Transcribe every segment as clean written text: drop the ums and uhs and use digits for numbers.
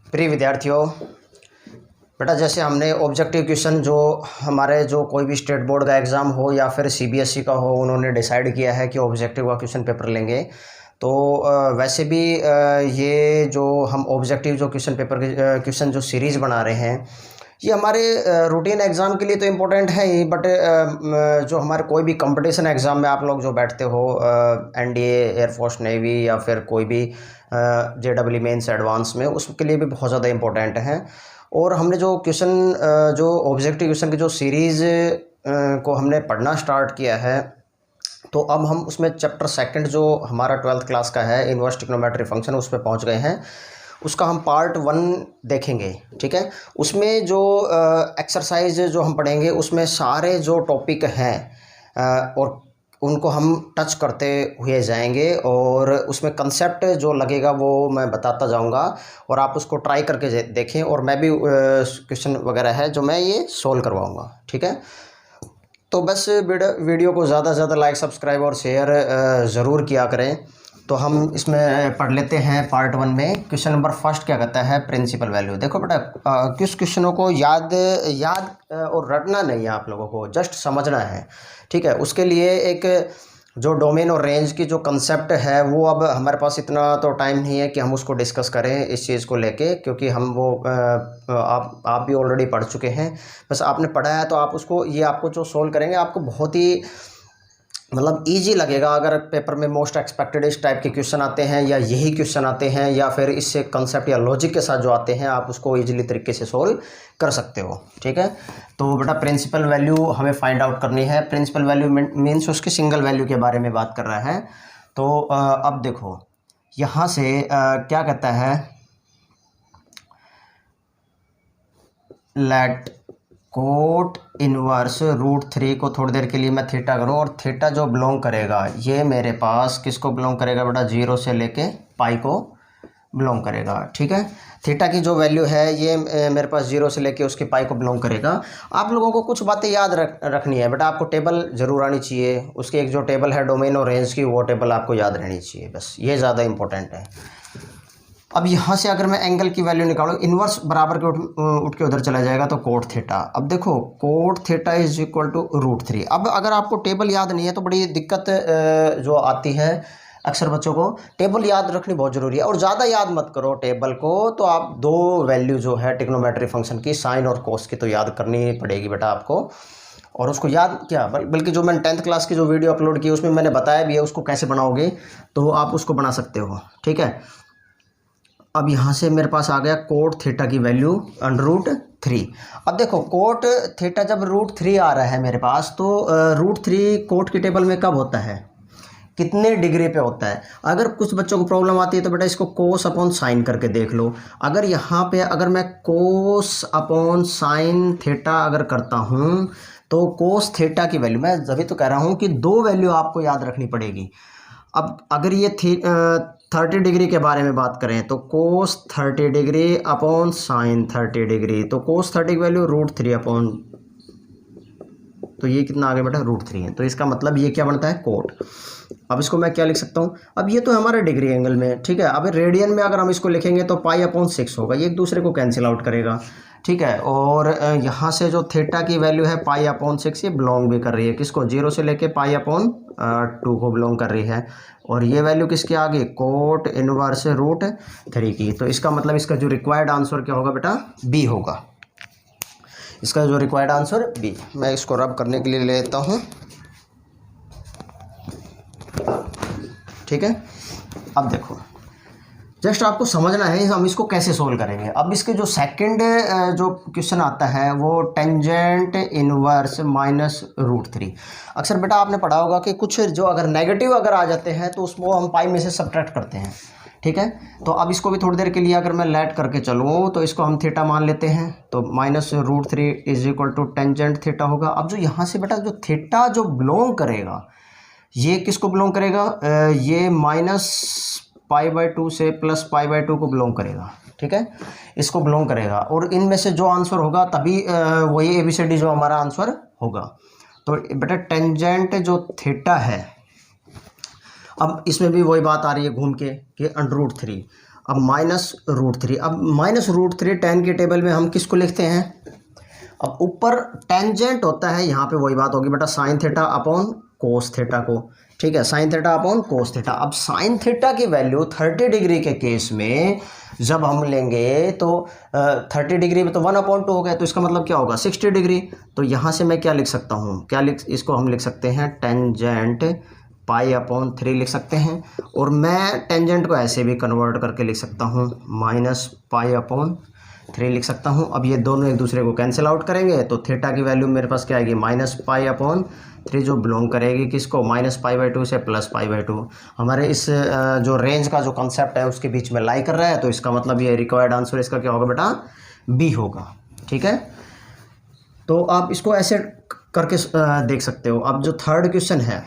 प्रिय विद्यार्थियों, बेटा जैसे हमने ऑब्जेक्टिव क्वेश्चन जो हमारे जो कोई भी स्टेट बोर्ड का एग्ज़ाम हो या फिर सीबीएसई का हो, उन्होंने डिसाइड किया है कि ऑब्जेक्टिव का क्वेश्चन पेपर लेंगे। तो वैसे भी ये जो हम ऑब्जेक्टिव जो क्वेश्चन पेपर के क्वेश्चन जो सीरीज़ बना रहे हैं, ये हमारे रूटीन एग्ज़ाम के लिए तो इम्पोर्टेंट है ही, बट जो हमारे कोई भी कंपटीशन एग्ज़ाम में आप लोग जो बैठते हो, एनडीए, एयरफोर्स, नेवी या फिर कोई भी जेडब्ल्यू मेंस एडवांस में, उसके लिए भी बहुत ज़्यादा इम्पोर्टेंट है। और हमने जो क्वेश्चन जो ऑब्जेक्टिव क्वेश्चन की जो सीरीज़ को हमने पढ़ना स्टार्ट किया है, तो अब हम उसमें चैप्टर सेकंड जो हमारा 12th क्लास का है, इनवर्स ट्रिग्नोमेट्री फंक्शन, उस पर पहुँच गए हैं। उसका हम पार्ट 1 देखेंगे, ठीक है। उसमें जो एक्सरसाइज जो हम पढ़ेंगे, उसमें सारे जो टॉपिक हैं और उनको हम टच करते हुए जाएंगे, और उसमें कंसेप्ट जो लगेगा वो मैं बताता जाऊंगा, और आप उसको ट्राई करके देखें, और मैं भी क्वेश्चन वगैरह है जो मैं ये सोल्व करवाऊंगा, ठीक है। तो बस वीडियो को ज़्यादा से ज़्यादा लाइक, सब्सक्राइब और शेयर ज़रूर किया करें। तो हम इसमें पढ़ लेते हैं पार्ट 1 में। क्वेश्चन नंबर फर्स्ट क्या कहता है, प्रिंसिपल वैल्यू। देखो बेटा, किस क्वेश्चनों को याद और रटना नहीं है, आप लोगों को जस्ट समझना है, ठीक है। उसके लिए एक जो डोमेन और रेंज की जो कंसेप्ट है, वो अब हमारे पास इतना तो टाइम नहीं है कि हम उसको डिस्कस करें इस चीज़ को लेके, क्योंकि हम वो आप भी ऑलरेडी पढ़ चुके हैं। बस आपने पढ़ा है तो आप उसको, ये आपको जो सोल्व करेंगे आपको बहुत ही मतलब इजी लगेगा। अगर पेपर में मोस्ट एक्सपेक्टेड इस टाइप के क्वेश्चन आते हैं, या यही क्वेश्चन आते हैं, या फिर इससे कंसेप्ट या लॉजिक के साथ जो आते हैं, आप उसको इजीली तरीके से सोल्व कर सकते हो, ठीक है। तो बेटा प्रिंसिपल वैल्यू हमें फाइंड आउट करनी है। प्रिंसिपल वैल्यू मीन्स उसकी सिंगल वैल्यू के बारे में बात कर रहा है। तो अब देखो यहाँ से क्या कहता है, लेट कोट इनवर्स √3 को थोड़ी देर के लिए मैं थीटा करूँ, और थीटा जो बिलोंग करेगा, ये मेरे पास किसको बिलोंग करेगा बेटा, 0 से लेके पाई को बिलोंग करेगा, ठीक है। थीटा की जो वैल्यू है ये मेरे पास 0 से लेके उसके पाई को बिलोंग करेगा। आप लोगों को कुछ बातें याद रखनी है बेटा। आपको टेबल ज़रूर आनी चाहिए, उसकी एक जो टेबल है डोमेन और रेंज की, वो टेबल आपको याद रहनी चाहिए, बस ये ज़्यादा इंपॉर्टेंट है। अब यहाँ से अगर मैं एंगल की वैल्यू निकालूँ, इन्वर्स बराबर के उठ के उधर चला जाएगा, तो कोट थीटा। अब देखो cot theta is equal to √3। अब अगर आपको टेबल याद नहीं है तो बड़ी दिक्कत जो आती है अक्सर बच्चों को। टेबल याद रखनी बहुत ज़रूरी है, और ज़्यादा याद मत करो टेबल को। तो आप दो वैल्यू जो है ट्रिग्नोमेट्री फंक्शन की, साइन और कोस की, तो याद करनी पड़ेगी बेटा आपको। और उसको याद क्या, बल्कि जो मैंने 10th क्लास की जो वीडियो अपलोड की उसमें मैंने बताया भी है उसको कैसे बनाओगे, तो आप उसको बना सकते हो, ठीक है। अब यहाँ से मेरे पास आ गया कोट थीटा की वैल्यू √3। अब देखो कोट थीटा जब √3 आ रहा है मेरे पास, तो √3 कोट की टेबल में कब होता है, कितने डिग्री पे होता है। अगर कुछ बच्चों को प्रॉब्लम आती है तो बेटा इसको कोस अपॉन साइन करके देख लो। अगर यहाँ पे अगर मैं कोस अपॉन साइन थीटा अगर करता हूँ, तो कोस थीटा की वैल्यू, मैं तभी तो कह रहा हूँ कि दो वैल्यू आपको याद रखनी पड़ेगी। अब अगर ये 30 डिग्री के बारे में बात करें, तो कोस 30 डिग्री अपॉन साइन 30 डिग्री, तो कोस 30 की वैल्यू √3 अपॉन, तो ये कितना आ गया बेटा, √3 है। तो इसका मतलब ये क्या बनता है, कोट। अब इसको मैं क्या लिख सकता हूँ, अब ये तो हमारा डिग्री एंगल में, ठीक है। अब रेडियन में अगर हम इसको लिखेंगे तो π/6 होगा, ये एक दूसरे को कैंसिल आउट करेगा, ठीक है। और यहाँ से जो थीटा की वैल्यू है π/6, ये बिलोंग भी कर रही है किसको, 0 से लेके π/2 को बिलोंग कर रही है। और ये वैल्यू किसकी आ गई, कोट इनवर्स √3 की। तो इसका मतलब इसका जो रिक्वायर्ड आंसर क्या होगा बेटा, बी होगा। इसका जो रिक्वायर्ड आंसर बी। मैं इसको रब करने के लिए ले लेता हूँ, ठीक है। अब देखो जस्ट आपको समझना है हम इसको कैसे सोल्व करेंगे। अब इसके जो सेकंड जो क्वेश्चन आता है वो टेंजेंट इनवर्स -√3। अक्सर बेटा आपने पढ़ा होगा कि कुछ जो अगर नेगेटिव अगर आ जाते हैं तो उसको हम पाई में से सब्ट्रैक्ट करते हैं, ठीक है। तो अब इसको भी थोड़ी देर के लिए अगर मैं लेट करके चलूँ, तो इसको हम थीटा मान लेते हैं, तो -√3 is equal to tangent theta होगा। अब जो यहाँ से बेटा जो थीटा जो बिलोंग करेगा, ये किसको बिलोंग करेगा, ये -π/2 से +π/2 को बिलोंग करेगा, ठीक है। इसको बिलोंग करेगा, और इनमें से जो आंसर होगा तभी वही ABCD जो हमारा आंसर होगा। तो बेटा टेंजेंट जो थीटा है, अब इसमें भी वही बात आ रही है घूम के कि √3। अब -√3, अब -√3 tan के टेबल में हम किसको लिखते हैं? अब ऊपर टेंजेंट होता है, यहाँ पे वही बात होगी बेटा sine theta upon cos theta को, ठीक है, sine theta upon cos theta. अब साइन थीटा की वैल्यू 30 डिग्री के केस में जब हम लेंगे तो 30 डिग्री में तो 1/2 हो गया, तो इसका मतलब क्या होगा 60 डिग्री। तो यहाँ से मैं क्या लिख सकता हूँ, इसको हम लिख सकते हैं टेंजेंट π/3 लिख सकते हैं। और मैं टेंजेंट को ऐसे भी कन्वर्ट करके लिख सकता हूँ -π/3 लिख सकता हूँ। अब ये दोनों एक दूसरे को कैंसिल आउट करेंगे तो थीटा की वैल्यू मेरे पास क्या आएगी -π/3 जो बिलोंग करेगी किसको -π/2 से +π/2। हमारे इस जो रेंज का जो कंसेप्ट है उसके बीच में लाई कर रहा है, तो इसका मतलब ये रिक्वायर्ड आंसर इसका क्या होगा बेटा बी होगा, ठीक है। तो आप इसको ऐसे करके देख सकते हो। अब जो थर्ड क्वेश्चन है,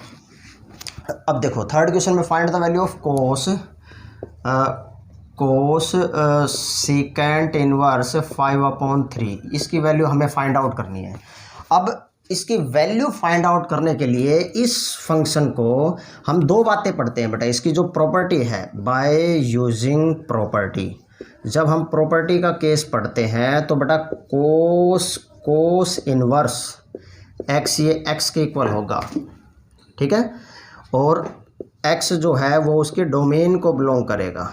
अब देखो थर्ड क्वेश्चन में find the value of cos secant inverse 5/3, इसकी वैल्यू हमें फाइंड आउट करनी है। अब इसकी वैल्यू फाइंड आउट करने के लिए इस फंक्शन को हम दो बातें पढ़ते हैं बेटा। इसकी जो प्रॉपर्टी है बाय यूजिंग प्रॉपर्टी, जब हम प्रॉपर्टी का केस पढ़ते हैं तो बेटा कोस इनवर्स x ये x के इक्वल होगा, ठीक है, और x जो है वो उसके डोमेन को बिलोंग करेगा,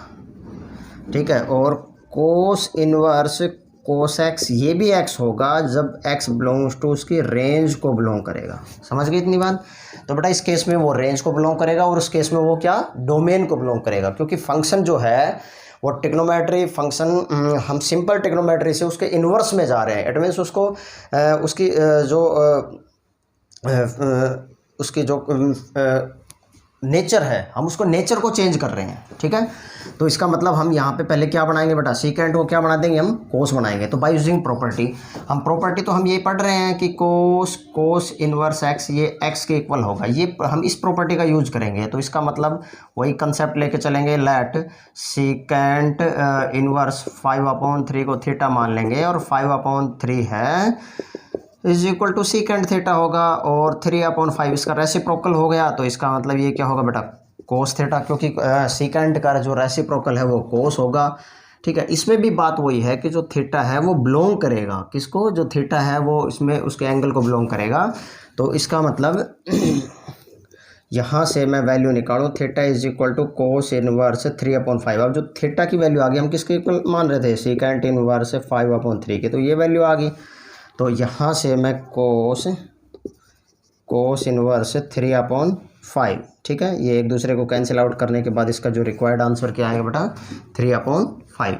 ठीक है, और कोस इनवर्स कोस x ये भी x होगा जब x बिलोंग्स टू उसकी रेंज को बिलोंग करेगा। समझ गए इतनी बात? तो बेटा इस केस में वो रेंज को बिलोंग करेगा और उस केस में वो क्या डोमेन को बिलोंग करेगा, क्योंकि फंक्शन जो है वो ट्रिग्नोमेट्री फंक्शन, हम सिंपल ट्रिग्नोमेट्री से उसके इन्वर्स में जा रहे हैं। इट मीन्स उसको उसकी जो नेचर है हम उसको नेचर को चेंज कर रहे हैं, ठीक है। तो इसका मतलब हम यहाँ पे पहले क्या बनाएंगे बेटा सीकेंट को क्या बना देंगे हम कोस बनाएंगे। तो बाय यूजिंग प्रॉपर्टी, हम प्रॉपर्टी तो हम ये पढ़ रहे हैं कि कोस इनवर्स x ये x के इक्वल होगा, ये हम इस प्रॉपर्टी का यूज करेंगे। तो इसका मतलब वही कंसेप्ट लेके चलेंगे, लेट सीकेंट इनवर्स 5/3 को थीटा मान लेंगे और 5/3 है is equal to secant theta होगा और 3/5 इसका रेसिप्रोकल हो गया। तो इसका मतलब ये क्या होगा बेटा कोस थीटा, क्योंकि सीकेंट का जो रेसिप्रोकल है वो कोस होगा, ठीक है। इसमें भी बात वही है कि जो थीटा है वो बिलोंग करेगा किसको, जो थीटा है वो इसमें उसके एंगल को बिलोंग करेगा। तो इसका मतलब यहाँ से मैं वैल्यू निकालूँ theta is equal to cos inverse 3/5। अब जो थीटा की वैल्यू आ गई हम किसके इक्वल मान रहे थे सीकेंट इनवर्स 5/3 के, तो ये वैल्यू आ गई। तो यहाँ से मैं कोस इनवर्स 3/5, ठीक है, ये एक दूसरे को कैंसिल आउट करने के बाद इसका जो रिक्वायर्ड आंसर क्या आएगा बेटा 3/5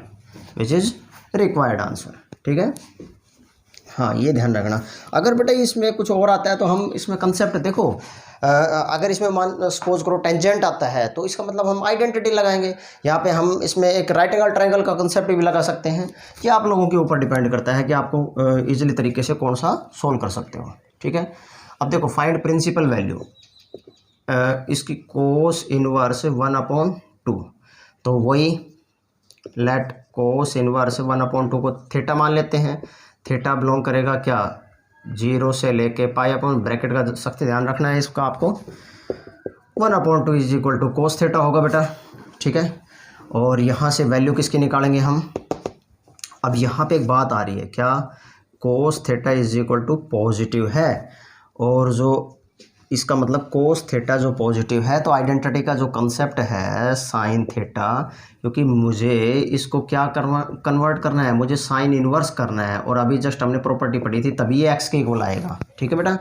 विच इज़ रिक्वायर्ड आंसर, ठीक है। हाँ ये ध्यान रखना। अगर बेटा इसमें कुछ और आता है तो हम इसमें कंसेप्ट देखो, अगर इसमें मान सपोज करो टेंजेंट आता है तो इसका मतलब हम आइडेंटिटी लगाएंगे। यहाँ पे हम इसमें एक राइट एंगल ट्रायंगल का कंसेप्ट भी लगा सकते हैं। ये आप लोगों के ऊपर डिपेंड करता है कि आपको इजीली तरीके से कौन सा सोल्व कर सकते हो, ठीक है। अब देखो फाइंड प्रिंसिपल वैल्यू इसकी कोस इनवर्स 1/2, तो वही लेट कोस इनवर्स 1/2 को थीटा मान लेते हैं। थीटा बिलोंग करेगा क्या 0 से लेके π/, ब्रैकेट का सख्त ध्यान रखना है इसका आपको। 1/2 is equal to cos theta होगा बेटा, ठीक है। और यहाँ से वैल्यू किसकी निकालेंगे हम। अब यहाँ पे एक बात आ रही है क्या cos theta is equal to positive है, और जो इसका मतलब कोस थीटा जो पॉजिटिव है तो आइडेंटिटी का जो कंसेप्ट है साइन थीटा, क्योंकि मुझे इसको क्या कन्वर्ट करना है, मुझे साइन इनवर्स करना है, और अभी जस्ट हमने प्रॉपर्टी पढ़ी थी तभी ये एक्स के इक्वल आएगा, ठीक है बेटा।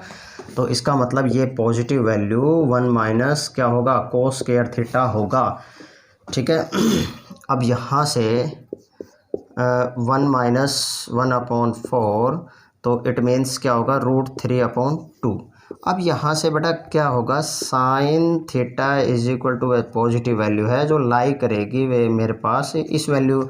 तो इसका मतलब ये पॉजिटिव वैल्यू 1 माइनस क्या होगा कोस स्क्वायर थीटा होगा, ठीक है। अब यहाँ से 1 माइनस 1/4 तो इट मीन्स क्या होगा √3/2। अब यहाँ से बेटा क्या होगा sine theta is equal to positive value है जो लाई करेगी वे मेरे पास इस वैल्यू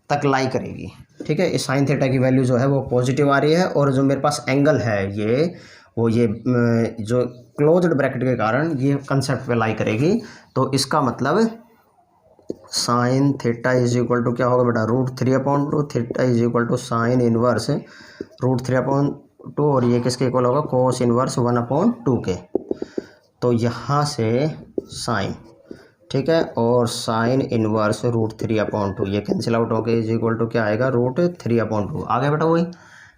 तक लाई करेगी, ठीक है। इस साइन थीटा की वैल्यू जो है वो पॉजिटिव आ रही है, और जो मेरे पास एंगल है ये जो क्लोज्ड ब्रैकेट के कारण ये कंसेप्ट पे लाई करेगी। तो इसका मतलब sine theta is equal to क्या होगा बेटा √3/2, theta is equal to sine inverse √3/2, और ये किसके इक्वल होगा कोस इनवर्स 1/2 के। तो यहाँ से साइन, ठीक है, और साइन इनवर्स √3/2 ये कैंसिल आउट हो गए, इज इक्वल टू क्या आएगा √3/2। आगे बेटा वही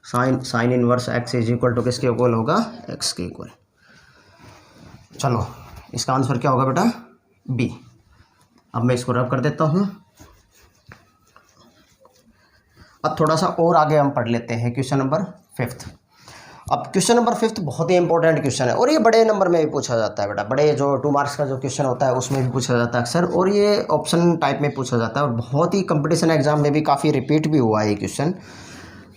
sine inverse x is equal to किसके इक्वल होगा, x के इक्वल। चलो इसका आंसर क्या होगा बेटा, बी। अब मैं इसको रब कर देता हूँ। अब थोड़ा सा और आगे हम पढ़ लेते हैं क्वेश्चन नंबर 5। अब क्वेश्चन नंबर 5 बहुत ही इंपॉर्टेंट क्वेश्चन है और ये बड़े नंबर में भी पूछा जाता है बेटा, बड़े जो 2 मार्क्स का जो क्वेश्चन होता है उसमें भी पूछा जाता है अक्सर, और ये ऑप्शन टाइप में पूछा जाता है और बहुत ही कंपटीशन एग्जाम में भी काफ़ी रिपीट भी हुआ है ये क्वेश्चन।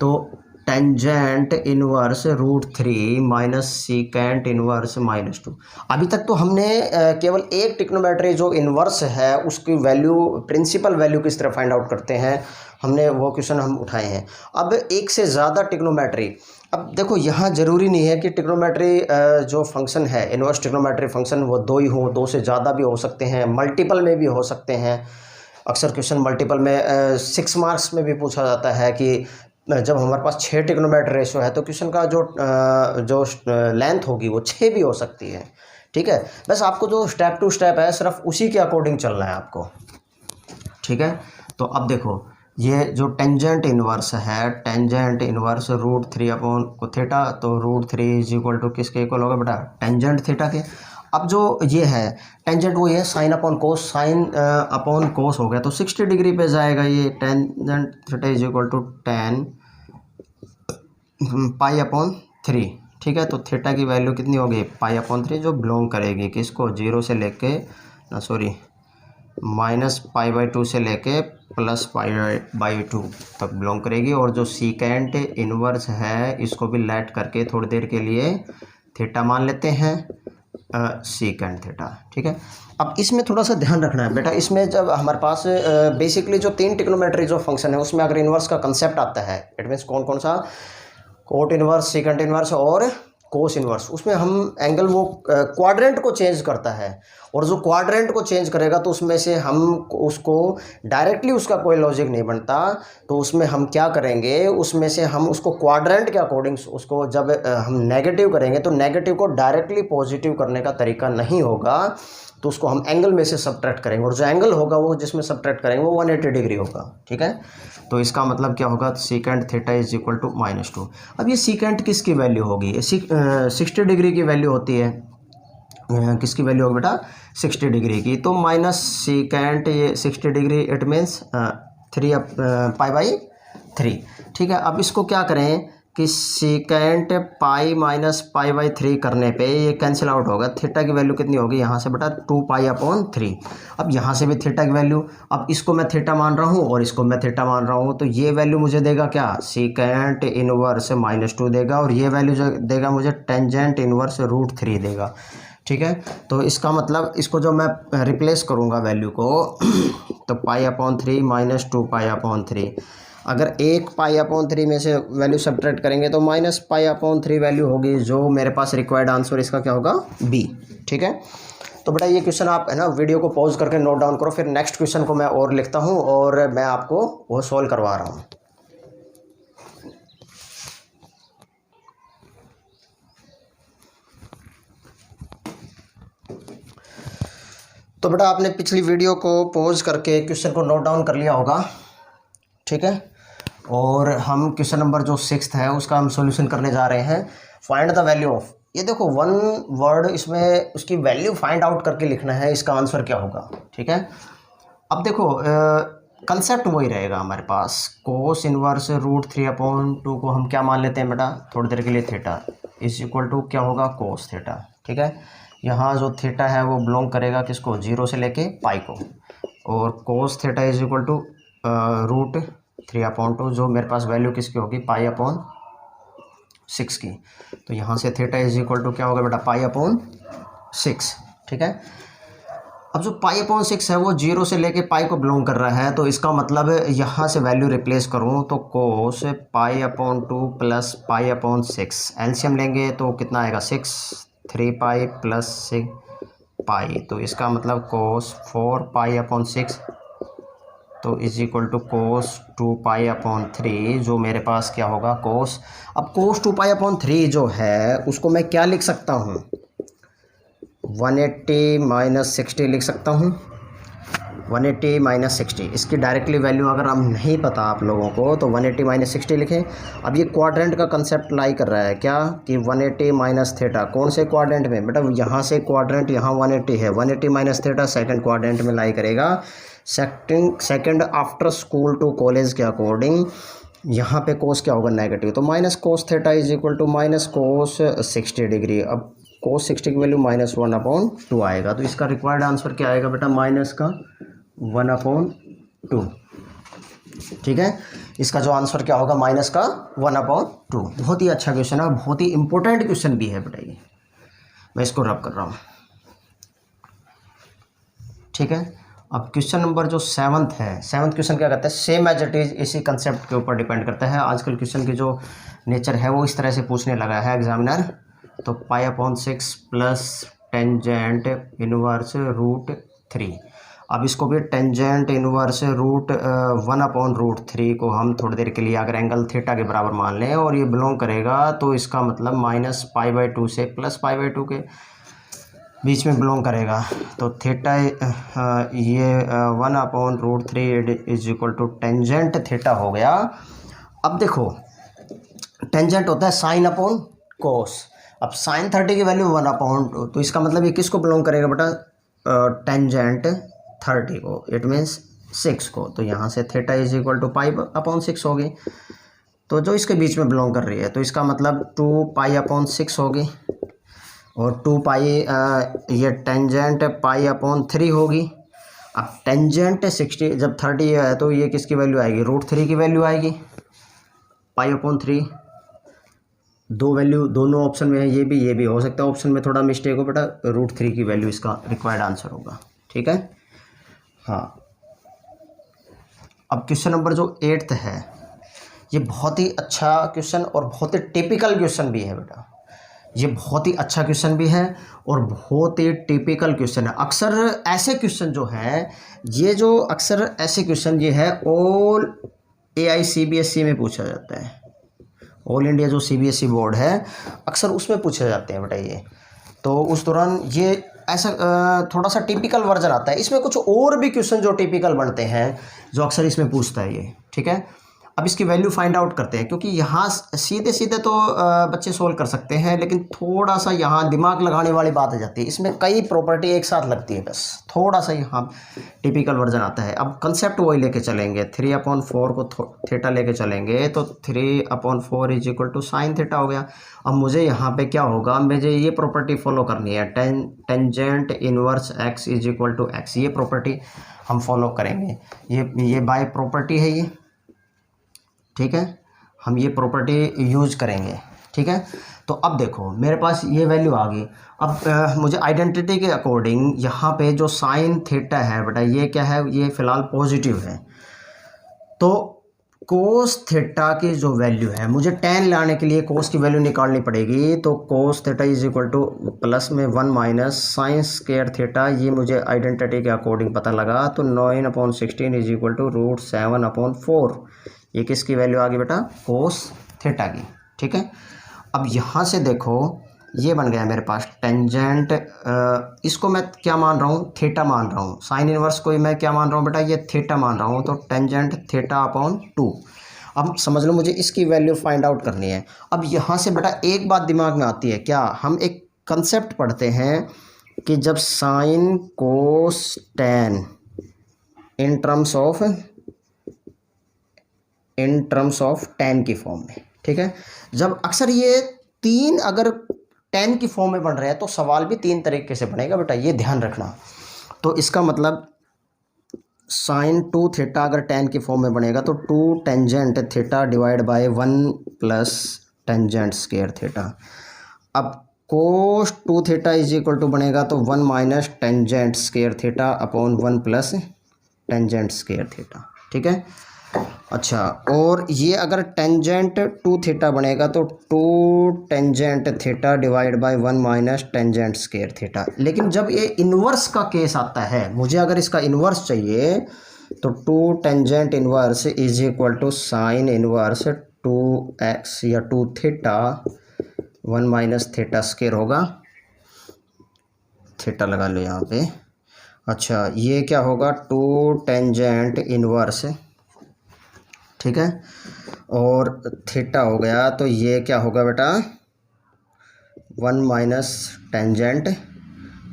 तो tangent inverse √3 minus secant inverse -2। अभी तक तो हमने केवल एक ट्रिग्नोमेट्री जो इनवर्स है उसकी वैल्यू, प्रिंसिपल वैल्यू किस तरह फाइंड आउट करते हैं, हमने वो क्वेश्चन हम उठाए हैं। अब एक से ज़्यादा ट्रिग्नोमेट्री, अब देखो यहाँ ज़रूरी नहीं है कि ट्रिग्नोमेट्री जो फंक्शन है, इनवर्स ट्रिग्नोमेट्री फंक्शन वो 2 ही हो, 2 से ज़्यादा भी हो सकते हैं, मल्टीपल में भी हो सकते हैं। अक्सर क्वेश्चन मल्टीपल में 6 मार्क्स में भी पूछा जाता है कि जब हमारे पास 6 ट्रिग्नोमेट्री रेशो है तो क्वेश्चन का जो लेंथ होगी वो 6 भी हो सकती है। ठीक है, बस आपको जो स्टेप टू स्टेप है सिर्फ उसी के अकॉर्डिंग चलना है आपको। ठीक है, तो अब देखो ये जो टेंजेंट इनवर्स है, टेंजेंट इनवर्स √3/θ, तो √3 इज इक्वल टू किसके इक्वल होगा बेटा, टेंजेंट थीटा के। अब जो ये है टेंजेंट वो ये sine upon cos, sine upon cos हो गया तो 60 डिग्री पे जाएगा ये। Tangent theta is equal to tan π/3। ठीक है, तो थीटा की वैल्यू कितनी होगी, π/3, जो बिलोंग करेगी किसको, 0 से लेके -π/2 से लेके +π/2 तक बिलोंग करेगी। और जो सीकेंट इनवर्स है इसको भी लेट करके थोड़ी देर के लिए थीटा मान लेते हैं, सीकेंट थीटा। ठीक है, अब इसमें थोड़ा सा ध्यान रखना है बेटा, इसमें जब हमारे पास बेसिकली जो 3 ट्रिग्नोमेट्री जो फंक्शन है उसमें अगर इनवर्स का कंसेप्ट आता है, इट मीन्स कौन कौन सा, कोट इनवर्स, सीकेंट इनवर्स और कोस इनवर्स, उसमें हम एंगल वो क्वाड्रेंट को चेंज करता है, और जो क्वाड्रेंट को चेंज करेगा तो उसमें से हम उसको डायरेक्टली उसका कोई लॉजिक नहीं बनता, तो उसमें हम क्या करेंगे, उसमें से हम उसको क्वाड्रेंट के अकॉर्डिंग उसको जब हम नेगेटिव करेंगे तो नेगेटिव को डायरेक्टली पॉजिटिव करने का तरीका नहीं होगा, तो उसको हम एंगल में से सब्ट्रैक्ट करेंगे, और जो एंगल होगा वो जिसमें सब्ट्रैक्ट करेंगे वो 180 डिग्री होगा। ठीक है, तो इसका मतलब क्या होगा, secant theta is equal to -2। अब ये सीकेंट किसकी वैल्यू होगी, 60 डिग्री की वैल्यू होती है, किसकी वैल्यू होगी बेटा, 60 डिग्री की। तो माइनस सीकेंट ये 60 डिग्री, इट मीन्स 3π/3। ठीक है, अब इसको क्या करें कि सीकेंट π-π/3 करने पे ये कैंसिल आउट होगा, थीटा की वैल्यू कितनी होगी यहाँ से बेटा, 2π/3। अब यहाँ से भी थीटा की वैल्यू, अब इसको मैं थीटा मान रहा हूँ और इसको मैं थीटा मान रहा हूँ, तो ये वैल्यू मुझे देगा क्या, सीकेंट इनवर्स -2 देगा, और ये वैल्यू जो देगा मुझे टेंजेंट इनवर्स √3 देगा। ठीक है, तो इसका मतलब इसको जो मैं रिप्लेस करूँगा वैल्यू को तो π/3 -2π/3, अगर 1π/3 में से वैल्यू सब्ट्रैक्ट करेंगे तो -π/3 वैल्यू होगी, जो मेरे पास रिक्वायर्ड आंसर इसका क्या होगा, बी। ठीक है, तो बेटा ये क्वेश्चन आप है ना वीडियो को पॉज करके नोट डाउन करो, फिर नेक्स्ट क्वेश्चन को मैं और लिखता हूँ और मैं आपको वो सॉल्व करवा रहा हूँ। तो बेटा आपने पिछली वीडियो को पॉज करके क्वेश्चन को नोट डाउन कर लिया होगा। ठीक है, और हम क्वेश्चन नंबर जो 6 है उसका हम सॉल्यूशन करने जा रहे हैं। फाइंड द वैल्यू ऑफ, ये देखो 1 वर्ड इसमें उसकी वैल्यू फाइंड आउट करके लिखना है, इसका आंसर क्या होगा। ठीक है, अब देखो कंसेप्ट वही रहेगा हमारे पास, कोस इनवर्स √3/2 को हम क्या मान लेते हैं बेटा, थोड़ी देर के लिए थीटा इज इक्वल टू क्या होगा, कोस थीटा। ठीक है, यहाँ जो थीटा है वो बिलोंग करेगा किसको, 0 से लेके पाई को, और cos theta is equal to √3/2, जो मेरे पास वैल्यू किसकी होगी, π/6 की। तो यहाँ से थीटा इज इक्वल टू क्या होगा बेटा, π/6। ठीक है, अब जो π/6 है वो 0 से लेके पाई को बिलोंग कर रहा है, तो इसका मतलब यहाँ से वैल्यू रिप्लेस करूँ तो कोस π/2 प्लस π/6, एलसीएम लेंगे तो कितना आएगा, 6, 3π प्लस 6π, तो इसका मतलब कोस 4π/6 तो इज इक्वल टू कोस 2π/3, जो मेरे पास क्या होगा, कोस। अब कोस 2π/3 जो है उसको मैं क्या लिख सकता हूँ, 180 - 60 लिख सकता हूँ। 180 माइनस 60, इसकी डायरेक्टली वैल्यू अगर हम नहीं पता आप लोगों को तो 180 माइनस 60 लिखें। अब ये क्वाड्रेंट का कंसेप्ट लाई कर रहा है क्या कि 180 माइनस थीटा, कौन से क्वाड्रेंट में बेटा, यहाँ से क्वाड्रेंट यहाँ 180 है, 180 माइनस थीटा सेकंड क्वाड्रेंट में लाई करेगा। Second after school to college के अकॉर्डिंग यहाँ पे कोस क्या होगा, नेगेटिव, तो minus cos theta is equal to minus cos 60 degree. अब कोस 60 की वैल्यू -1/2 आएगा, तो इसका रिक्वायर्ड आंसर क्या आएगा बेटा, माइनस का 1/2। ठीक है, इसका जो आंसर क्या होगा, माइनस का 1/2। बहुत ही अच्छा क्वेश्चन है, बहुत ही इंपॉर्टेंट क्वेश्चन भी है बेटा ये, मैं इसको रब कर रहा हूँ। ठीक है, अब क्वेश्चन नंबर जो 7th है, 7th क्वेश्चन क्या कहता है, सेम एज इट इज, इसी कंसेप्ट के ऊपर डिपेंड करता है। आजकल क्वेश्चन की जो नेचर है वो इस तरह से पूछने लगा है एग्जामिनर। तो π/6 प्लस टेंजेंट इनवर्स √3। अब इसको भी टेंजेंट इनवर्स √1/√3 को हम थोड़ी देर के लिए अगर एंगल थीटा के बराबर मान लें और ये बिलोंग करेगा, तो इसका मतलब माइनस π/2 से प्लस π/2 के बीच में बिलोंग करेगा। तो थीटा ये 1/√3 is equal to tangent theta हो गया। अब देखो टेंजेंट होता है साइन अपॉन कोस। अब साइन 30 की वैल्यू 1/2, तो इसका मतलब ये किसको बिलोंग करेगा बेटा, टेंजेंट 30 को, इट मीन्स 6 को। तो यहाँ से थीटा इज इक्वल टू π/6 होगी, तो जो इसके बीच में बिलोंग कर रही है, तो इसका मतलब 2π/6 होगी, और 2π ये टेंजेंट π/3 होगी। अब टेंजेंट 60 जब 30 है तो ये किसकी वैल्यू आएगी, √3 की वैल्यू आएगी, π/3। दो वैल्यू दोनों ऑप्शन में है, ये भी हो सकता है ऑप्शन में थोड़ा मिस्टेक हो बेटा, √3 की वैल्यू इसका रिक्वायर्ड आंसर होगा। ठीक है, हाँ। अब क्वेश्चन नंबर जो 8th है, ये बहुत ही अच्छा क्वेश्चन और बहुत ही टिपिकल क्वेश्चन भी है बेटा, ये बहुत ही अच्छा क्वेश्चन भी है और बहुत ही टिपिकल क्वेश्चन है। अक्सर ऐसे क्वेश्चन जो हैं, ये जो अक्सर ऐसे क्वेश्चन ये है ऑल AI CBSE में पूछा जाता है, ऑल इंडिया जो CBSE बोर्ड है अक्सर उसमें पूछे जाते हैं बेटा ये। तो उस दौरान ये ऐसा थोड़ा सा टिपिकल वर्जन आता है। इसमें कुछ और भी क्वेश्चन जो टिपिकल बनते हैं जो अक्सर इसमें पूछता है ये। ठीक है, अब इसकी वैल्यू फाइंड आउट करते हैं, क्योंकि यहाँ सीधे सीधे तो बच्चे सोल्व कर सकते हैं, लेकिन थोड़ा सा यहाँ दिमाग लगाने वाली बात आ जाती है। इसमें कई प्रॉपर्टी एक साथ लगती है, बस थोड़ा सा यहाँ टिपिकल वर्जन आता है। अब कंसेप्ट वही लेके चलेंगे, 3/4 को थीटा लेके चलेंगे, तो 3/4 is equal to sine theta हो गया। अब मुझे यहाँ पे क्या होगा, मुझे ये प्रॉपर्टी फॉलो करनी है, tangent inverse x is equal to x, ये प्रॉपर्टी हम फॉलो करेंगे। ये बाय प्रॉपर्टी है ये। ठीक है, हम ये प्रॉपर्टी यूज करेंगे। ठीक है, तो अब देखो मेरे पास ये वैल्यू आ गई। अब मुझे आइडेंटिटी के अकॉर्डिंग यहाँ पे जो साइन थीटा है बेटा, ये क्या है, ये फिलहाल पॉजिटिव है। तो कोस थीटा की जो वैल्यू है, मुझे tan लाने के लिए कोस की वैल्यू निकालनी पड़ेगी। तो कोस theta is equal two plus में 1 माइनस साइन स्क्वायर थीटा, ये मुझे आइडेंटिटी के अकॉर्डिंग पता लगा। तो 9/16 इज इक्वल टू √7/4, ये किसकी वैल्यू आ गई बेटा, कोस थीटा की। ठीक है, अब यहाँ से देखो ये बन गया मेरे पास टेंजेंट, इसको मैं क्या मान रहा हूँ, थीटा मान रहा हूँ। साइन इनवर्स को मैं क्या मान रहा हूँ बेटा, ये थीटा मान रहा हूँ। तो टेंजेंट θ/2। अब समझ लो मुझे इसकी वैल्यू फाइंड आउट करनी है। अब यहाँ से बेटा एक बात दिमाग में आती है, क्या हम एक कंसेप्ट पढ़ते हैं कि जब sine cos ten in terms of ten की फॉर्म में, ठीक है, जब अक्सर ये तीन अगर टेन की फॉर्म में बन रहे हैं तो सवाल भी तीन तरीके से बनेगा बेटा, ये ध्यान रखना। तो इसका मतलब साइन 2 थीटा अगर टेन की फॉर्म में बनेगा तो 2 tangent theta divide by 1 plus tangent square theta. अब कोस 2 थीटा इज इक्वल टू बनेगा तो 1 minus tangent square theta upon 1 plus tangent square theta. ठीक है, अच्छा, और ये अगर टेंजेंट 2 थीटा बनेगा तो 2 tangent theta divide by 1 minus tangent square theta. लेकिन जब ये इन्वर्स का केस आता है, मुझे अगर इसका इन्वर्स चाहिए तो 2 tangent inverse is equal to sine inverse 2x या 2 थीटा 1 माइनस थीटा स्क्वायर होगा, थीटा लगा लो यहाँ पे। अच्छा ये क्या होगा, 2 टेंजेंट इनवर्स, ठीक है, और थीटा हो गया तो ये क्या होगा बेटा, 1 माइनस टेंजेंट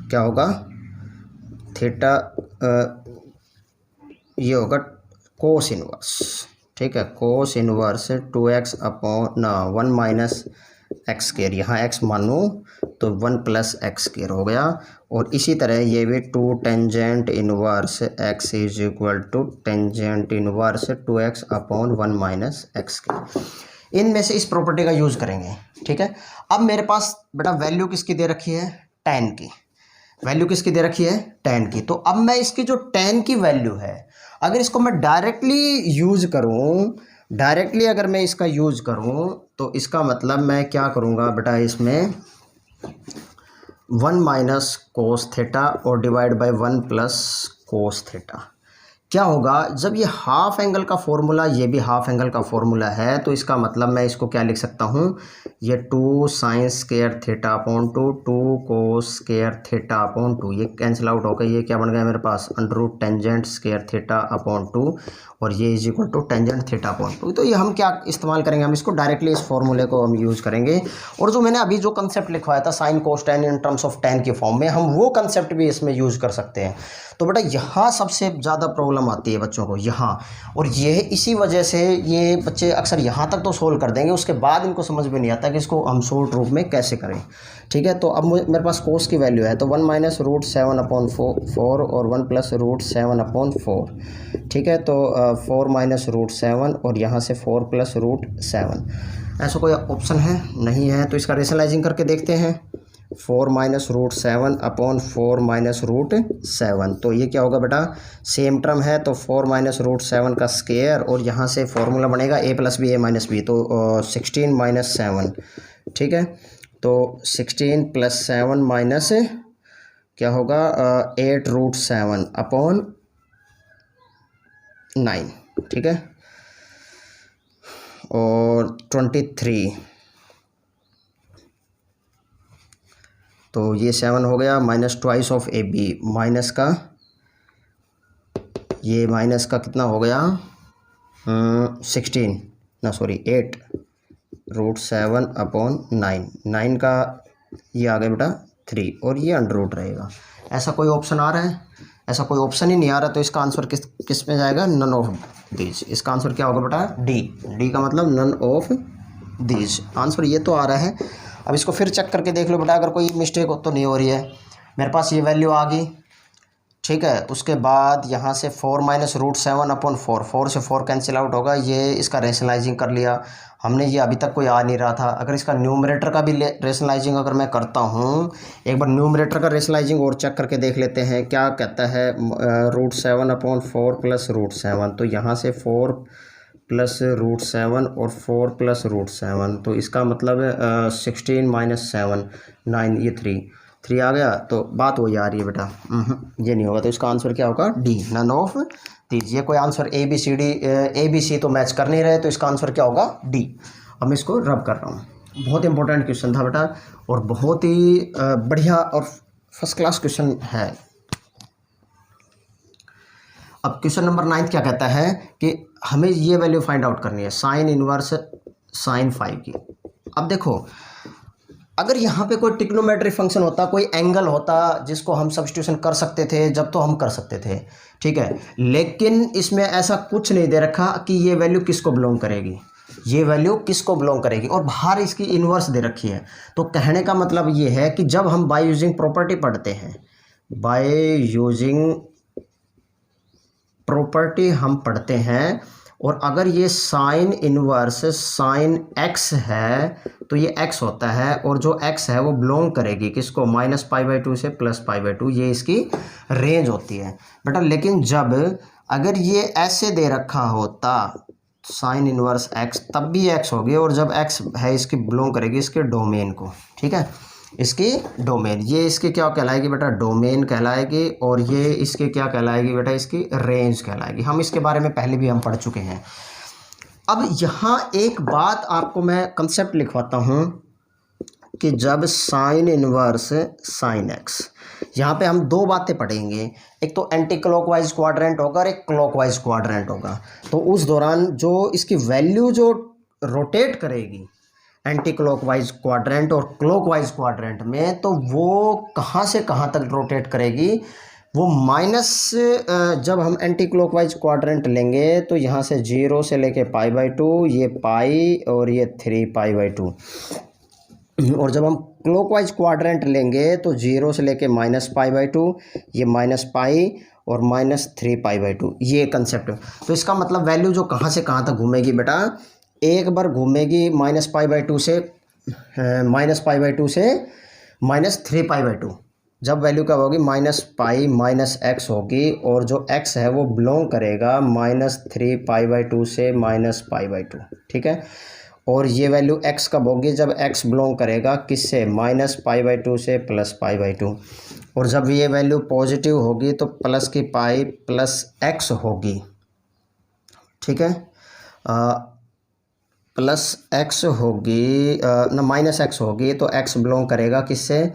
क्या होगा थीटा, ये होगा कोस इनवर्स, ठीक है, कोस इनवर्स 2x अपॉन ना 1 माइनस एक्स स्क्वायर, यहाँ x मानूँ तो 1 प्लस एक्स स्क्वायर हो गया। और इसी तरह ये भी 2 tangent inverse x is equal to tangent inverse 2x upon 1 minus x square. इनमें से इस प्रॉपर्टी का यूज़ करेंगे, ठीक है। अब मेरे पास बेटा वैल्यू किसकी दे रखी है, tan की वैल्यू किसकी दे रखी है, tan की। तो अब मैं इसकी जो tan की वैल्यू है, अगर इसको मैं डायरेक्टली यूज़ करूँ, डायरेक्टली अगर मैं इसका यूज़ करूँ तो इसका मतलब मैं क्या करूँगा बेटा, इसमें 1 माइनस कोस थीटा और divide by 1 plus cos theta. क्या होगा, जब ये हाफ एंगल का फॉर्मूला, ये भी हाफ एंगल का फॉर्मूला है, तो इसका मतलब मैं इसको क्या लिख सकता हूँ, ये 2 sine square theta upon 2 cos square theta upon 2, ये कैंसिल आउट होकर ये क्या बन गया मेरे पास, under root tangent square theta upon 2, और ये is equal to tangent theta upon 2। तो ये हम क्या इस्तेमाल करेंगे, हम इसको डायरेक्टली इस फॉर्मूले को हम यूज़ करेंगे। और जो मैंने अभी जो कंसेप्ट लिखवाया था sine cos ten in terms of ten के फॉर्म में, हम वो कंसेप्ट भी इसमें यूज़ कर सकते हैं। तो बेटा यहाँ सबसे ज़्यादा प्रॉब्लम आती है बच्चों को यहाँ, और ये इसी वजह से ये बच्चे अक्सर यहाँ तक तो सोल्व कर देंगे, उसके बाद इनको समझ में नहीं आता कि इसको हम शॉर्ट रूप में कैसे करें, ठीक है। तो अब मेरे पास कोस की वैल्यू है, तो 1 माइनस रूट 7 अपॉन 4 और 1 प्लस रूट 7 अपॉन 4, ठीक है। तो 4 माइनस रूट 7 और यहाँ से 4 प्लस रूट 7, ऐसा कोई ऑप्शन है नहीं है, तो इसका रेशनलाइजिंग करके देखते हैं। 4 minus root 7 upon 4 minus root 7, तो ये क्या होगा बेटा, सेम टर्म है, तो 4 माइनस रूट 7 का स्क्वायर, और यहाँ से फॉर्मूला बनेगा a plus B A minus B, तो 16 माइनस 7, ठीक है। तो 16 प्लस 7 माइनस क्या होगा 8 रूट 7 अपॉन 9, ठीक है, और 23, तो ये 7 हो गया, minus twice of A B, minus का ये माइनस का कितना हो गया 16 ना सॉरी 8 रूट 7 अपॉन 9 का ये आ गया बेटा 3, और ये अंडर रूट रहेगा। ऐसा कोई ऑप्शन आ रहा है, ऐसा कोई ऑप्शन ही नहीं आ रहा, तो इसका आंसर किस में जाएगा, नन ऑफ दीज। इसका आंसर क्या होगा बेटा, डी का मतलब नन ऑफ दीज, आंसर ये तो आ रहा है। अब इसको फिर चेक करके देख लो बेटा, अगर कोई मिस्टेक तो नहीं हो रही है। मेरे पास ये वैल्यू आ गई, ठीक है। उसके बाद यहाँ से 4 माइनस रूट 7 अपॉन 4 से 4 कैंसिल आउट होगा, ये इसका रेशनलाइजिंग कर लिया हमने, ये अभी तक कोई आ नहीं रहा था। अगर इसका न्यूमरेटर का भी रेशनलाइजिंग अगर मैं करता हूँ, एक बार न्यूमरेटर का रेशनलाइजिंग और चेक करके देख लेते हैं क्या कहता है, रूट 7 अपॉन 4 प्लस रूट 7, तो यहाँ से 4 प्लस रूट 7 और 4 प्लस रूट 7, तो इसका मतलब है 16 माइनस 7 9, ये 3 आ गया, तो बात वही आ रही है बेटा, ये नहीं होगा, तो इसका आंसर क्या होगा, डी नन ऑफ दीज। ये कोई आंसर ए बी सी तो मैच कर नहीं रहे, तो इसका आंसर क्या होगा, डी। अब मैं इसको रब कर रहा हूँ, बहुत इंपॉर्टेंट क्वेश्चन था बेटा, और बहुत ही बढ़िया और फर्स्ट क्लास क्वेश्चन है। अब क्वेश्चन नंबर 9 क्या कहता है कि हमें ये वैल्यू फाइंड आउट करनी है साइन इनवर्स साइन 5 की। अब देखो, अगर यहाँ पे कोई ट्रिग्नोमेट्री फंक्शन होता, कोई एंगल होता जिसको हम सब्स्टिट्यूशन कर सकते थे, जब तो हम कर सकते थे, ठीक है। लेकिन इसमें ऐसा कुछ नहीं दे रखा कि ये वैल्यू किसको बिलोंग करेगी, ये वैल्यू किसको बिलोंग करेगी, और बाहर इसकी इन्वर्स दे रखी है। तो कहने का मतलब ये है कि जब हम बाय यूजिंग प्रॉपर्टी पढ़ते हैं, बाय यूजिंग प्रॉपर्टी हम पढ़ते हैं, और अगर ये साइन इनवर्स साइन एक्स है तो ये एक्स होता है, और जो एक्स है वो बिलोंग करेगी किसको, -π/2 से +π/2, ये इसकी रेंज होती है बेटा। लेकिन जब अगर ये ऐसे दे रखा होता साइन इनवर्स एक्स, तब भी एक्स होगी, और जब एक्स है इसकी बिलोंग करेगी इसके डोमेन को, ठीक है, इसकी डोमेन, ये इसकी क्या कहलाएगी बेटा, डोमेन कहलाएगी, और ये इसकी क्या कहलाएगी बेटा, इसकी रेंज कहलाएगी। हम इसके बारे में पहले भी हम पढ़ चुके हैं। अब यहाँ एक बात आपको मैं कंसेप्ट लिखवाता हूँ कि जब साइन इनवर्स साइन एक्स, यहाँ पे हम दो बातें पढ़ेंगे, एक तो एंटी क्लॉकवाइज क्वाड्रेंट होगा और एक क्लॉकवाइज क्वाड्रेंट होगा। तो उस दौरान जो इसकी वैल्यू जो रोटेट करेगी एंटी क्लॉकवाइज क्वाड्रेंट और क्लॉकवाइज क्वाड्रेंट में, तो वो कहाँ से कहाँ तक रोटेट करेगी, वो माइनस, जब हम एंटी क्लॉकवाइज क्वाड्रेंट लेंगे तो यहाँ से 0 से लेके π/2, ये पाई और ये 3π/2, और जब हम क्लॉकवाइज क्वाड्रेंट लेंगे तो 0 से लेके -π/2, ये -π और -3π/2, ये कंसेप्ट। तो इसका मतलब वैल्यू जो कहाँ से कहाँ तक घूमेगी बेटा, एक बार घूमेगी -π/2 से -3π/2, जब वैल्यू क्या होगी -π -x होगी, और जो x है वो बिलोंग करेगा -3π/2 से -π/2, ठीक है। और ये वैल्यू x कब होगी, जब x बिलोंग करेगा किससे, -π/2 से +π/2, और जब ये वैल्यू पॉजिटिव होगी तो प्लस की पाई प्लस x होगी, ठीक है, प्लस x होगी ना -x होगी, तो x बिलोंग करेगा किससे,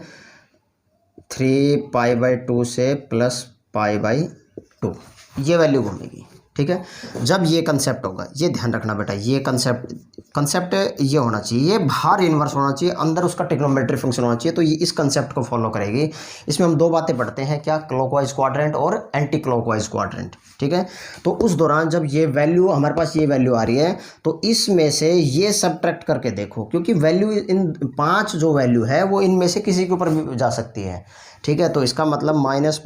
3π/2 से +π/2, ये वैल्यू घूमेगी, ठीक है। जब ये कंसेप्ट होगा, ये ध्यान रखना बेटा, ये कंसेप्ट ये होना चाहिए, ये बाहर इन्वर्स होना चाहिए, अंदर उसका ट्रिग्नोमेट्री फंक्शन होना चाहिए, तो ये इस कंसेप्ट को फॉलो करेगी। इसमें हम दो बातें पढ़ते हैं, क्या, क्लॉकवाइज क्वाड्रेंट और एंटी क्लॉकवाइज क्वाड्रेंट, ठीक है। तो उस दौरान जब ये वैल्यू हमारे पास ये वैल्यू आ रही है, तो इसमें से ये सब्ट्रैक्ट करके देखो, क्योंकि वैल्यू इन 5 जो वैल्यू है वो इनमें से किसी के ऊपर भी जा सकती है, ठीक है। तो इसका मतलब -π -x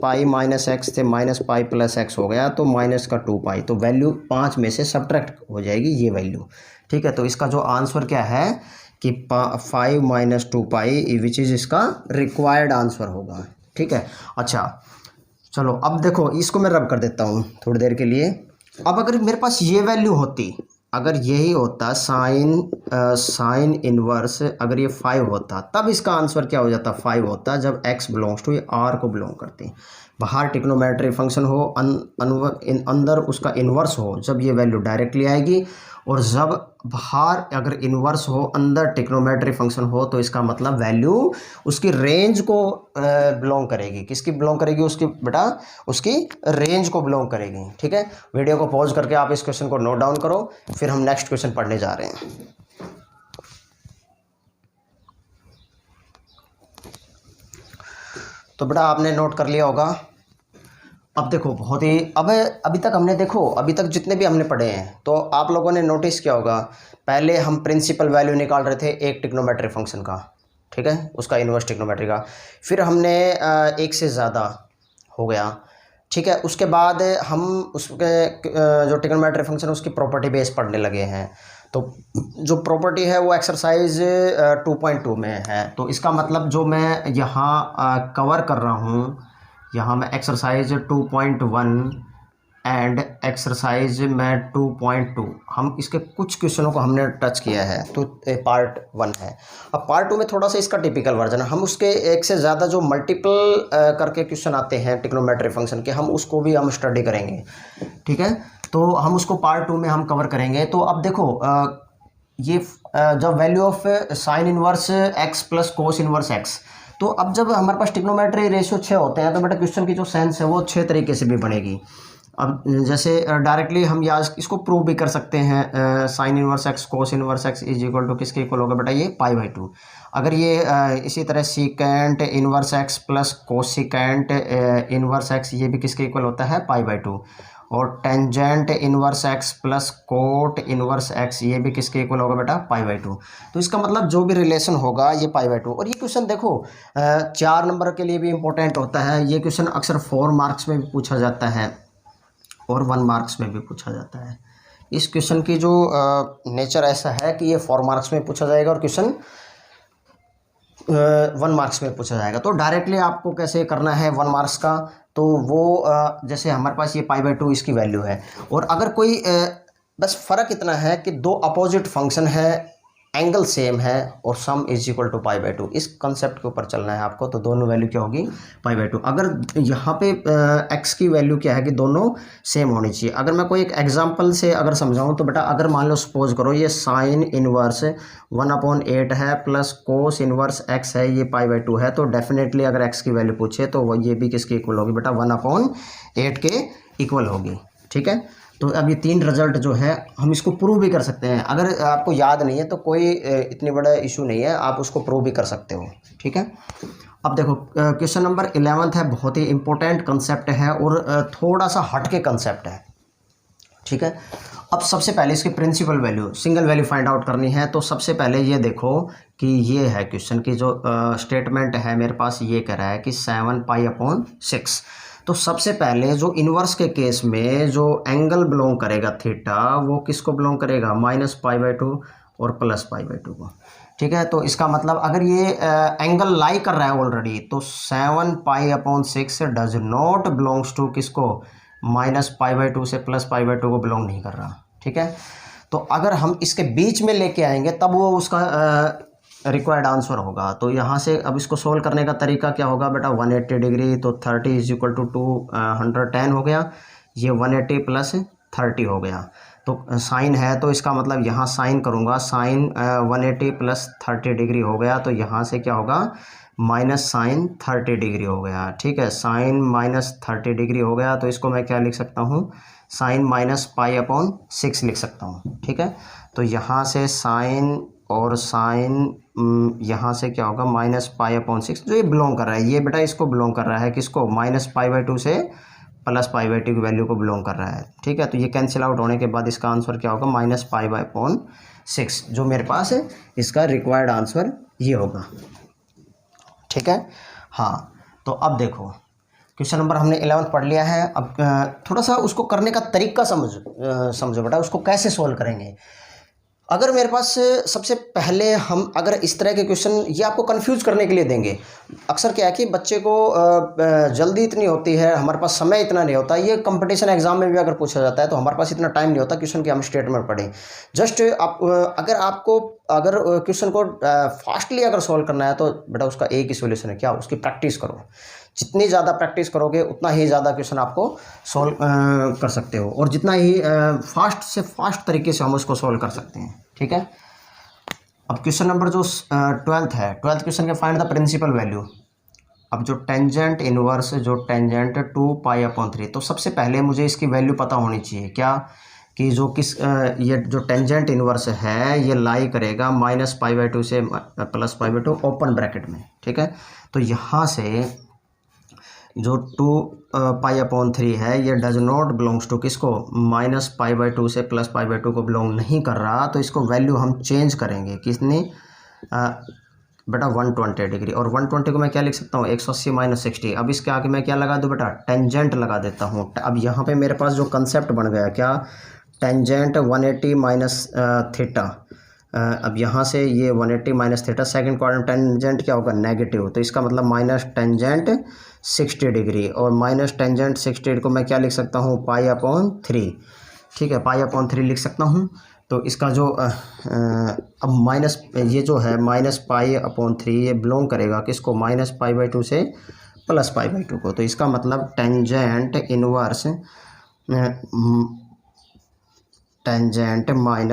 से -π + x हो गया, तो माइनस का 2π, तो वैल्यू 5 में से सब्ट्रैक्ट हो जाएगी ये वैल्यू, ठीक है। तो इसका जो आंसर क्या है कि 5 - 2π, विच इज़ इसका रिक्वायर्ड आंसर होगा, ठीक है। अच्छा चलो, अब देखो इसको मैं रब कर देता हूँ थोड़ी देर के लिए। अब अगर मेरे पास ये वैल्यू होती, अगर यही होता साइन इनवर्स, अगर ये 5 होता, तब इसका आंसर क्या हो जाता, 5 होता, जब x बिलोंग्स टू r को बिलोंग करती, बाहर ट्रिग्नोमेट्री फंक्शन हो, अंदर उसका इन्वर्स हो, जब ये वैल्यू डायरेक्टली आएगी, और जब बाहर अगर इन्वर्स हो, अंदर ट्रिग्नोमेट्री फंक्शन हो, तो इसका मतलब वैल्यू उसकी रेंज को बिलोंग करेगी, किसकी बिलोंग करेगी, उसकी बेटा उसकी रेंज को बिलोंग करेगी, ठीक है। वीडियो को पॉज करके आप इस क्वेश्चन को नोट डाउन करो, फिर हम नेक्स्ट क्वेश्चन पढ़ने जा रहे हैं। तो बेटा आपने नोट कर लिया होगा। अब देखो बहुत ही, अब अभी तक हमने देखो, अभी तक जितने भी हमने पढ़े हैं, तो आप लोगों ने नोटिस किया होगा, पहले हम प्रिंसिपल वैल्यू निकाल रहे थे एक ट्रिग्नोमेट्री फंक्शन का, ठीक है, उसका इन्वर्स ट्रिग्नोमेट्री का, फिर हमने एक से ज़्यादा हो गया, ठीक है। उसके बाद हम उसके जो ट्रिग्नोमेट्री फंक्शन उसकी प्रॉपर्टी बेस पढ़ने लगे हैं। तो जो प्रॉपर्टी है वो एक्सरसाइज 2.2 में है। तो इसका मतलब जो मैं यहाँ कवर कर रहा हूँ, यहाँ मैं एक्सरसाइज 2.1 एंड एक्सरसाइज में 2.2, हम इसके कुछ क्वेश्चनों को हमने टच किया है, तो पार्ट 1 है। अब पार्ट 2 में थोड़ा सा इसका टिपिकल वर्जन है, हम उसके एक से ज़्यादा जो मल्टीपल करके क्वेश्चन आते हैं ट्रिग्नोमेट्री फंक्शन के, हम उसको भी हम स्टडी करेंगे, ठीक है। तो हम उसको पार्ट 2 में हम कवर करेंगे। तो अब देखो ये जब value of sine inverse x plus cos inverse x, तो अब जब हमारे पास ट्रिग्नोमेट्री रेशियो 6 होते हैं, तो बेटा क्वेश्चन की जो सेंस है वो 6 तरीके से भी बनेगी। अब जैसे डायरेक्टली हम या इसको प्रूव भी कर सकते हैं, sine inverse x cos inverse x is equal to किसके इक्वल होगा बेटा, ये π/2। अगर ये इसी तरह secant inverse x plus cosecant inverse x, ये भी किसके इक्वल होता है, π/2। और tangent inverse x plus cot inverse x, ये भी किसके इक्वल होगा बेटा, π/2। तो इसका मतलब जो भी रिलेशन होगा ये π/2। और ये क्वेश्चन देखो 4 नंबर के लिए भी इम्पोर्टेंट होता है, ये क्वेश्चन अक्सर 4 मार्क्स में भी पूछा जाता है और 1 मार्क्स में भी पूछा जाता है। इस क्वेश्चन की जो नेचर ऐसा है कि ये 4 मार्क्स में पूछा जाएगा और क्वेश्चन 1 मार्क्स में पूछा जाएगा। तो डायरेक्टली आपको कैसे करना है 1 मार्क्स का, तो वो जैसे हमारे पास ये π/2 इसकी वैल्यू है, और अगर कोई बस फ़र्क इतना है कि दो अपोजिट फंक्शन है एंगल सेम है और sum is equal to pi by two, इस कंसेप्ट के ऊपर चलना है आपको। तो दोनों वैल्यू क्या होगी, पाई बाई टू। अगर यहाँ पे एक्स की वैल्यू क्या है कि दोनों सेम होनी चाहिए। अगर मैं कोई एक एग्जांपल से अगर समझाऊं तो बेटा, अगर मान लो सपोज करो ये साइन इनवर्स 1/8 है प्लस कोस इनवर्स एक्स है, ये पाई बाई टू है, तो डेफिनेटली अगर एक्स की वैल्यू पूछे तो वो ये भी किसके इक्वल होगी बेटा, 1/8 के इक्वल होगी। ठीक है, तो अब ये तीन रिजल्ट जो है हम इसको प्रूव भी कर सकते हैं। अगर आपको याद नहीं है तो कोई इतनी बड़ा इशू नहीं है, आप उसको प्रूव भी कर सकते हो। ठीक है, अब देखो क्वेश्चन नंबर 11 है, बहुत ही इंपॉर्टेंट कंसेप्ट है और थोड़ा सा हट के कंसेप्ट है। ठीक है, अब सबसे पहले इसकी principal value, single value find out करनी है। तो सबसे पहले ये देखो कि ये है क्वेश्चन की जो स्टेटमेंट है मेरे पास, ये कह रहा है कि 7π/6। तो सबसे पहले जो इन्वर्स के केस में जो एंगल बिलोंग करेगा थीटा, वो किसको बिलोंग करेगा, -π/2 और +π/2 को। ठीक है, तो इसका मतलब अगर ये एंगल लाई कर रहा है ऑलरेडी, तो 7π/6 डज नॉट बिलोंग्स टू किसको, -π/2 से +π/2 को बिलोंग नहीं कर रहा। ठीक है, तो अगर हम इसके बीच में लेके आएंगे तब वो उसका रिक्वायर्ड आंसर होगा। तो यहाँ से अब इसको सोल्व करने का तरीका क्या होगा बेटा, 180 डिग्री, तो 30 = 210 हो गया, ये 180 + 30 हो गया। तो साइन है तो इसका मतलब यहाँ साइन करूँगा, साइन 180 + 30 डिग्री हो गया, तो यहाँ से क्या होगा, माइनस साइन 30 डिग्री हो गया। ठीक है, साइन -30 डिग्री हो गया, तो इसको मैं क्या लिख सकता हूँ, साइन -π/6 लिख सकता हूँ। ठीक है, तो यहाँ से साइन और साइन यहाँ से क्या होगा, -π/6, जो ये बिलोंग कर रहा है, ये बेटा इसको बिलोंग कर रहा है किसको, -π/2 से +π/2 की वैल्यू को बिलोंग कर रहा है। ठीक है, तो ये कैंसिल आउट होने के बाद इसका आंसर क्या होगा, -π/6, जो मेरे पास है इसका रिक्वायर्ड आंसर ये होगा। ठीक है, हाँ, तो अब देखो क्वेश्चन नंबर हमने 11 पढ़ लिया है। अब थोड़ा सा उसको करने का तरीका समझो बेटा, उसको कैसे सोल्व करेंगे। अगर मेरे पास सबसे पहले हम अगर इस तरह के क्वेश्चन, ये आपको कंफ्यूज करने के लिए देंगे। अक्सर क्या है कि बच्चे को जल्दी इतनी होती है, हमारे पास समय इतना नहीं होता। ये कंपटीशन एग्जाम में भी अगर पूछा जाता है तो हमारे पास इतना टाइम नहीं होता क्वेश्चन की हम स्टेटमेंट पढ़ें। जस्ट आप अगर क्वेश्चन को फास्टली अगर सॉल्व करना है तो बेटा उसका एक ही सोल्यूशन है, क्या, उसकी प्रैक्टिस करो। जितनी ज़्यादा प्रैक्टिस करोगे उतना ही ज़्यादा क्वेश्चन आपको सॉल्व कर सकते हो, और जितना ही फास्ट से फास्ट तरीके से हम उसको सॉल्व कर सकते हैं। ठीक है, अब क्वेश्चन नंबर जो 12th है, 12th क्वेश्चन के फाइंड द प्रिंसिपल वैल्यू। अब जो टेंजेंट इनवर्स, जो टेंजेंट 2π/3, तो सबसे पहले मुझे इसकी वैल्यू पता होनी चाहिए, क्या, कि जो ये जो टेंजेंट इनवर्स है ये लाई करेगा -π/2 से +π/2 ओपन ब्रैकेट में। ठीक है, तो यहाँ से जो 2π/3 है ये डज नॉट बिलोंग्स टू किसको, -π/2 से +π/2 को बिलोंग नहीं कर रहा। तो इसको वैल्यू हम चेंज करेंगे, किसने, बेटा 120 डिग्री, और 120 को मैं क्या लिख सकता हूँ, 180 - 60। अब इसके आगे मैं क्या लगा दूँ बेटा, टेंजेंट लगा देता हूँ। अब यहाँ पे मेरे पास जो कंसेप्ट बन गया, क्या, टेंजेंट 180 - थीटा। अब यहाँ से ये 180 - थीटा, सेकंड क्वाड्रेंट टेंजेंट क्या होगा, नेगेटिव, तो इसका मतलब माइनस टेंजेंट 60 डिग्री, और माइनस टेंजेंट 60 को मैं क्या लिख सकता हूँ, π/3। ठीक है, π/3 लिख सकता हूँ। तो इसका जो अब माइनस ये जो है -π/3 ये बिलोंग करेगा किसको, -π/2 से +π/2 को। तो इसका मतलब टेंजेंट इनवर्स टेंजेंट π/,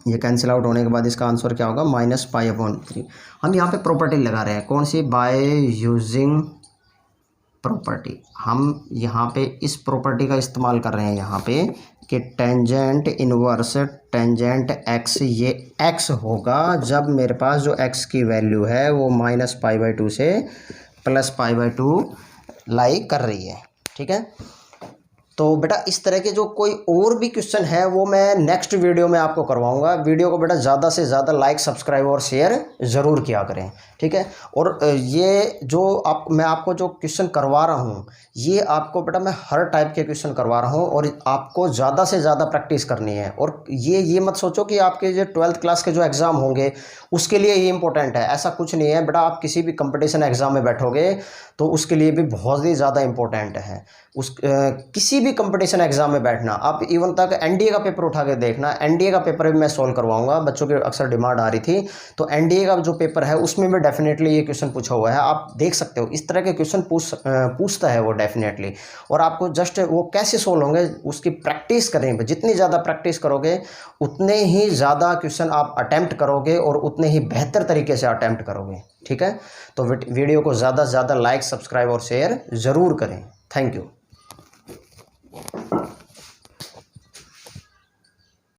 ये कैंसिल आउट होने के बाद इसका आंसर क्या होगा, -π/3। हम यहाँ पे प्रॉपर्टी लगा रहे हैं, कौन सी, बाय यूजिंग प्रॉपर्टी। हम यहाँ पे इस प्रॉपर्टी का इस्तेमाल कर रहे हैं यहाँ पे कि टेंजेंट इनवर्स टेंजेंट x, ये x होगा जब मेरे पास जो x की वैल्यू है वो -π/2 से +π/2 लाई कर रही है। ठीक है, तो बेटा इस तरह के जो कोई और भी क्वेश्चन है वो मैं नेक्स्ट वीडियो में आपको करवाऊंगा। वीडियो को बेटा ज़्यादा से ज़्यादा लाइक, सब्सक्राइब और शेयर ज़रूर किया करें। ठीक है, और ये जो मैं आपको जो क्वेश्चन करवा रहा हूँ, ये आपको बेटा मैं हर टाइप के क्वेश्चन करवा रहा हूँ, और आपको ज़्यादा से ज़्यादा प्रैक्टिस करनी है। और ये मत सोचो कि आपके जो 12th क्लास के जो एग्ज़ाम होंगे उसके लिए ये इंपॉर्टेंट है, ऐसा कुछ नहीं है बेटा। आप किसी भी कंपटीशन एग्ज़ाम में बैठोगे तो उसके लिए भी बहुत ही ज़्यादा इम्पोर्टेंट है। किसी भी भी कंपटीशन एग्जाम में बैठना, आप इवन तक एनडीए का पेपर उठा के देखना, एनडीए का पेपर भी मैं सोल्व करवाऊंगा, बच्चों की अक्सर डिमांड आ रही थी, तो एनडीए का जो पेपर है उसमें भी डेफिनेटली ये क्वेश्चन पूछा हुआ है, आप देख सकते हो इस तरह के क्वेश्चन पूछता है वो डेफिनेटली। और आपको जस्ट वो कैसे सोल्व होंगे उसकी प्रैक्टिस करें, जितनी ज़्यादा प्रैक्टिस करोगे उतने ही ज़्यादा क्वेश्चन आप अटैम्प्ट करोगे और उतने ही बेहतर तरीके से अटैम्प्ट करोगे। ठीक है, तो वीडियो को ज़्यादा से ज़्यादा लाइक, सब्सक्राइब और शेयर ज़रूर करें। Thank you.